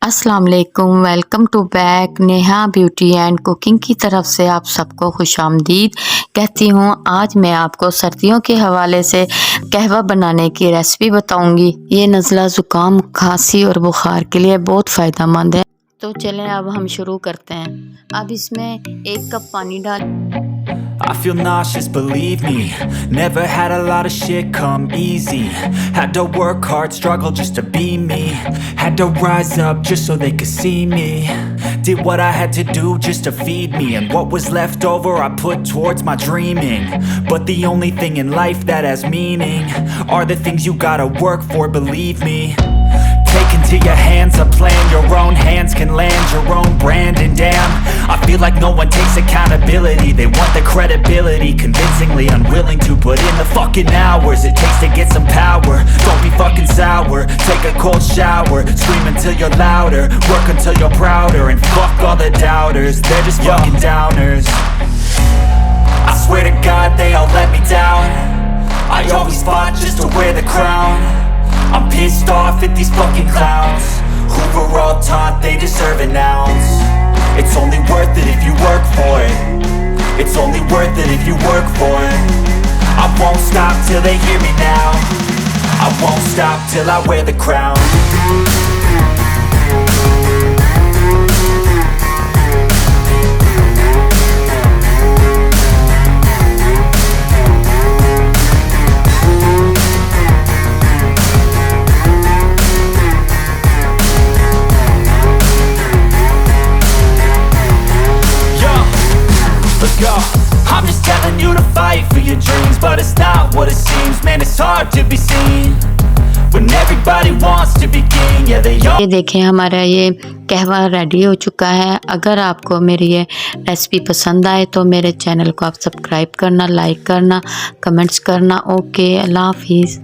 अस्सलाम वालेकुम, welcome to back Neha beauty and cooking की तरफ से आप सबको खुशामदीद कहती हूँ। आज मैं आपको सर्दियों के हवाले से कहवा बनाने की रेसिपी बताऊँगी। ये नज़ला ज़ुकाम खांसी और बुखार के लिए बहुत फ़ायदेमंद है। तो चलें अब हम शुरू करते हैं। अब इसमें 1 कप पानी डाल। I feel nauseous, believe me. Never had a lot of shit come easy. Had to work hard, struggle just to be me. Had to rise up just so they could see me. Did what I had to do just to feed me. And what was left over I put towards my dreaming. But the only thing in life that has meaning are the things you gotta work for, believe me. Take into your hands a plan, your own hands can land your own brand. And damn, I feel like no one takes accountability. They want the credibility, convincingly unwilling to put in the fucking hours it takes to get some power. Don't be fucking sour, take a cold shower, scream until you're louder, work until you're prouder. And fuck all the doubters, they're just fucking downers. I swear to God they all let me down. I always fought just to wear the crown. I'm pissed off at these fucking clowns who were all taught they deserve an ounce. It's only worth it if you work for it. It's only worth it if you work for it. I won't stop till they hear me now. I won't stop till I wear the crown. I'm just telling you to fight for your dreams, but it's not what it seems. Man, it's hard to be seen when everybody wants to be king. Yeah, they all... ये देखें हमारा ये कहवा ready हो चुका है। अगर आपको मेरी ये रेसिपी पसंद आए तो मेरे चैनल को आप सब्सक्राइब करना, लाइक करना, कमेंट्स करना। ओके, अल्लाह हाफिज़।